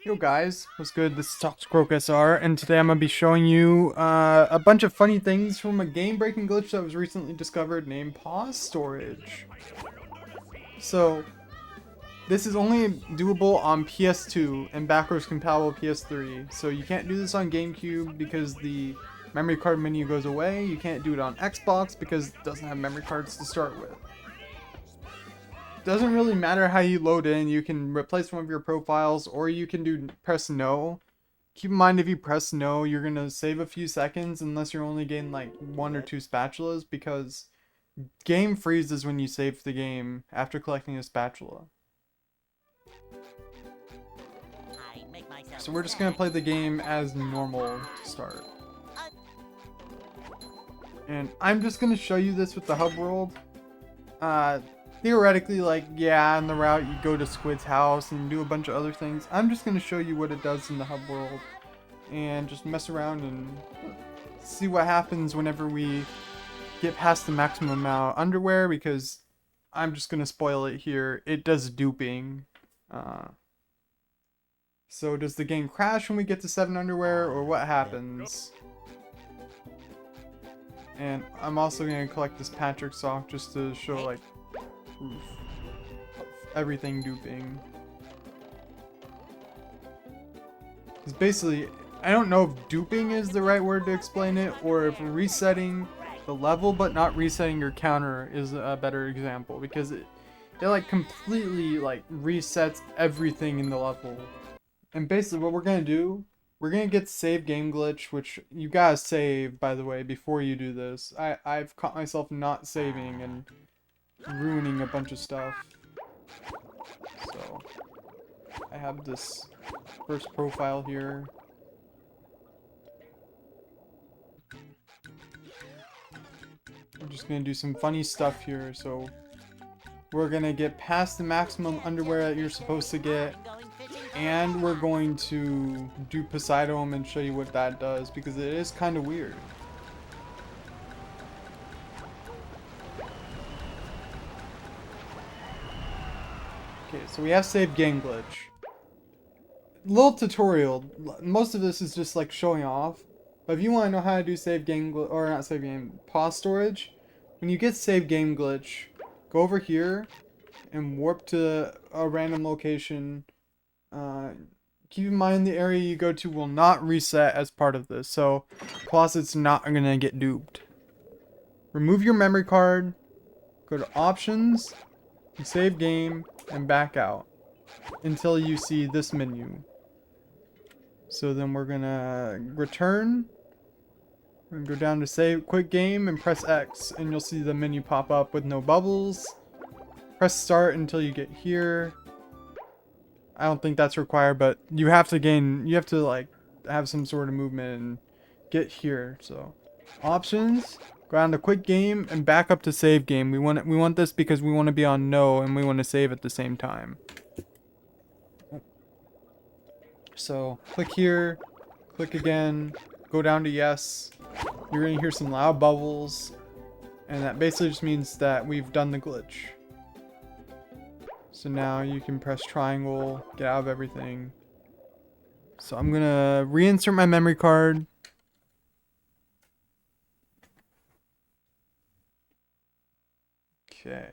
Yo guys, what's good? This is Toxic SR, and today I'm going to be showing you a bunch of funny things from a game-breaking glitch that was recently discovered named pause storage. So, this is only doable on PS2 and backwards compatible PS3, so you can't do this on GameCube because the memory card menu goes away. You can't do it on Xbox because it doesn't have memory cards to start with. Doesn't really matter how you load in. You can replace one of your profiles, or you can do press no. Keep in mind, if you press no, you're gonna save a few seconds unless you're only getting like 1 or 2 spatulas, because game freezes when you save the game after collecting a spatula. So we're just gonna play the game as normal to start. And I'm just gonna show you this with the hub world. Theoretically, like, yeah, on the route you go to Squid's house and do a bunch of other things. I'm just going to show you what it does in the hub world and just mess around and see what happens whenever we get past the maximum amount of underwear, because I'm just going to spoil it here. It does duping. So does the game crash when we get to 7 underwear, or what happens? And I'm also going to collect this Patrick sock just to show, like, proof of everything duping. Because basically, I don't know if duping is the right word to explain it, or if resetting the level but not resetting your counter is a better example, because it like completely like resets everything in the level. And basically what we're gonna do, we're gonna get save game glitch, which you gotta save, by the way, before you do this. I've caught myself not saving and ruining a bunch of stuff. So I have this first profile here. We're just gonna do some funny stuff here. So we're gonna get past the maximum underwear that you're supposed to get, and we're going to do Poseidon and show you what that does, because it is kind of weird. Okay, so we have saved game glitch. Little tutorial. Most of this is just like showing off. But if you want to know how to do save game glitch, or not save game, pause storage, when you get save game glitch, go over here and warp to a random location. Keep in mind the area you go to will not reset as part of this, so closet's not gonna get duped. Remove your memory card, go to options, save game, and back out until you see this menu. So then we're gonna return. We're gonna go down to save quick game and press X, and you'll see the menu pop up with no bubbles. Press start until you get here. I don't think that's required, but you have to like have some sort of movement and get here. So options, go down to quick game and back up to save game. We want this because we want to be on no and we want to save at the same time. So click here, click again, go down to yes. You're gonna hear some loud bubbles, and that basically just means that we've done the glitch. So now you can press triangle, get out of everything. So I'm gonna reinsert my memory card. Okay.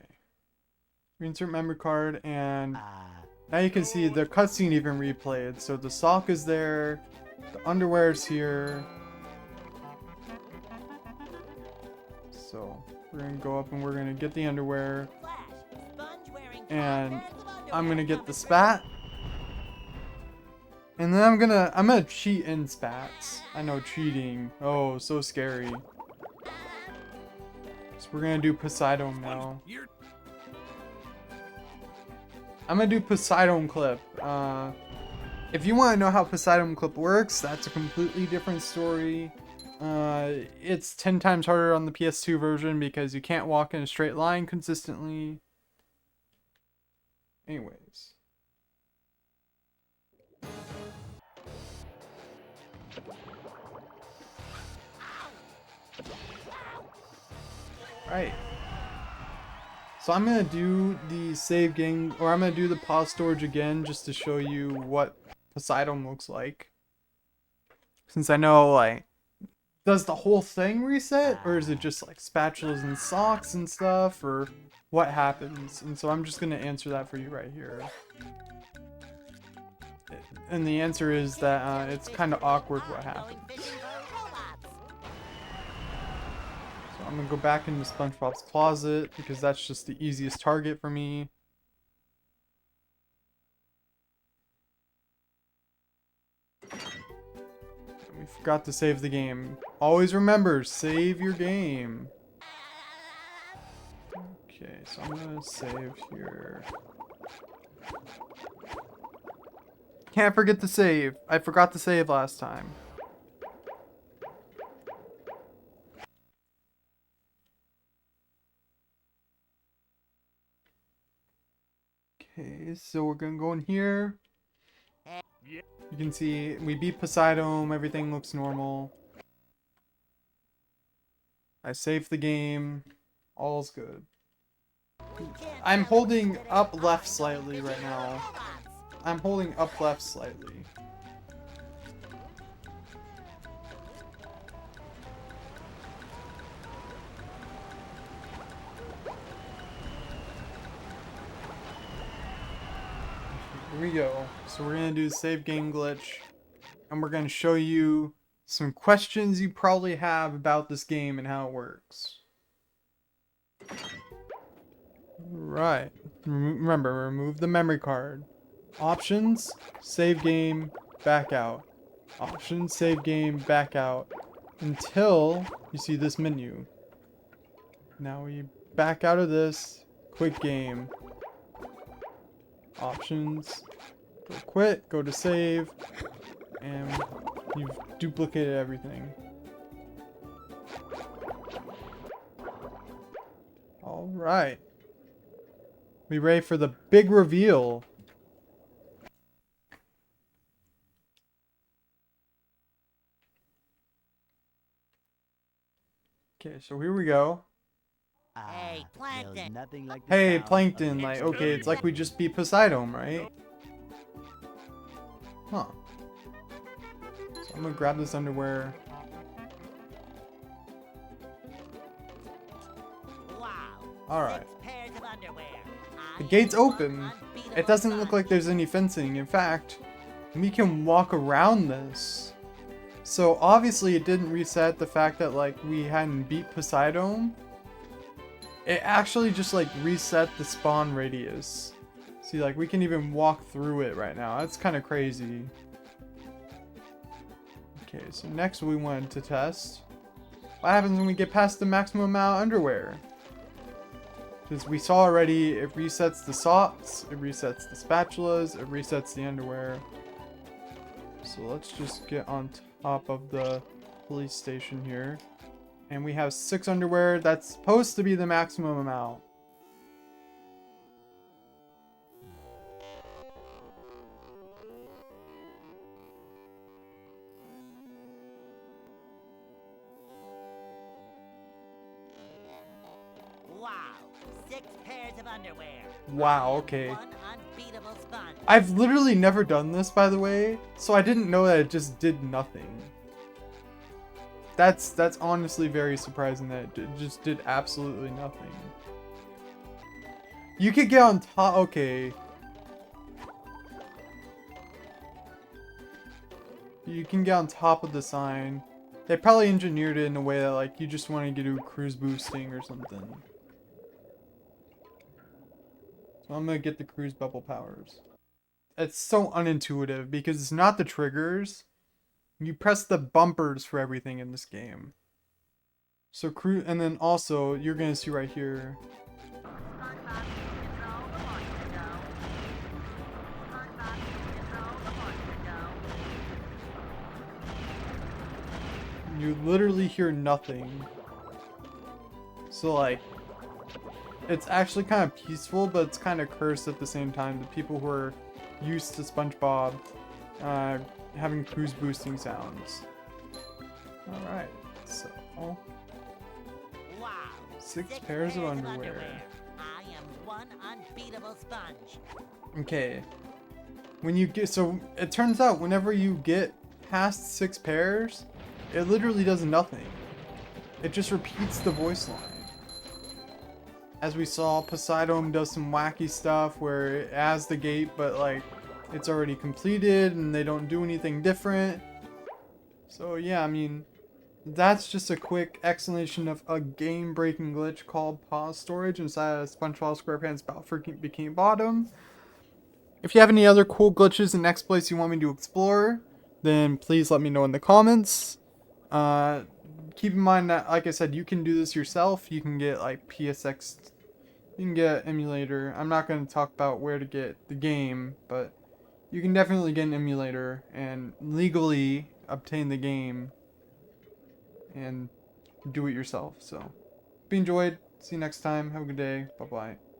Reinsert memory card, and now you can see the cutscene even replayed. So the sock is there, the underwear is here. So we're gonna go up and we're gonna get the underwear. And I'm gonna get the spat. And then I'm gonna cheat in spats. I know, cheating. Oh, so scary. So we're gonna do Poseidon now. I'm gonna do Poseidon clip. If you want to know how Poseidon clip works, that's a completely different story. It's 10 times harder on the PS2 version because you can't walk in a straight line consistently. Anyways. Right. So I'm gonna do the save game, or I'm gonna do the pause storage again just to show you what Poseidon looks like. Since I know, like, does the whole thing reset? Or is it just like spatulas and socks and stuff? Or what happens? And so I'm just going to answer that for you right here. And the answer is that it's kind of awkward what happens. So I'm going to go back into SpongeBob's closet because that's just the easiest target for me. We forgot to save the game. Always remember, save your game. Okay, so I'm gonna save here. Can't forget to save. I forgot to save last time. Okay, so we're gonna go in here. You can see we beat Poseidon, everything looks normal. I saved the game, all's good. I'm holding up left slightly right now. I'm holding up left slightly. Here we go. So we're gonna do the save game glitch, and we're gonna show you some questions you probably have about this game and how it works. Right. Remember, remove the memory card. Options, save game, back out. Options, save game, back out. Until you see this menu. Now we back out of this, quit game. Options, go quit, go to save, and you've duplicated everything. Alright. We ready for the big reveal. Okay, so here we go. Hey, Plankton! Hey, Plankton, like, okay, it's like we just beat Poseidon, right? Huh. So I'm gonna grab this underwear. Wow. Alright. 6 pairs of underwear. The gate's open. It doesn't look like there's any fencing. In fact, we can walk around this. So obviously it didn't reset the fact that like we hadn't beat Poseidon. It actually just like reset the spawn radius. See, like we can even walk through it right now. That's kind of crazy. Okay, so next we wanted to test what happens when we get past the maximum amount of underwear. Because we saw already, it resets the socks, it resets the spatulas, it resets the underwear. So let's just get on top of the police station here. And we have 6 underwear. That's supposed to be the maximum amount. Wow. 6 pairs of underwear. Wow, okay. One unbeatable sponge. I've literally never done this, by the way, so I didn't know that it just did nothing. That's honestly very surprising that it just did absolutely nothing. You could get on top. Okay. You can get on top of the sign. They probably engineered it in a way that like you just want to do cruise boosting or something. So I'm gonna get the cruise bubble powers. It's so unintuitive because it's not the triggers. You press the bumpers for everything in this game. So cruise, and then also you're gonna see right here. You literally hear nothing. So like, it's actually kind of peaceful, but it's kind of cursed at the same time. The people who are used to SpongeBob having cruise boosting sounds. Alright, so Wow. 6 pairs of underwear. I am one unbeatable sponge. Okay. when you get, so it turns out whenever you get past 6 pairs, it literally does nothing. It just repeats the voice line. As we saw, Poseidon does some wacky stuff where it has the gate, but like it's already completed and they don't do anything different. So yeah, I mean, that's just a quick explanation of a game-breaking glitch called pause storage inside of SpongeBob SquarePants Battle for Bikini Bottom. If you have any other cool glitches and exploits you want me to explore, then please let me know in the comments. Keep in mind that, like I said, you can do this yourself. You can get like PSX, you can get emulator. I'm not going to talk about where to get the game, but you can definitely get an emulator and legally obtain the game and do it yourself. So, hope you enjoyed. See you next time. Have a good day. Bye bye.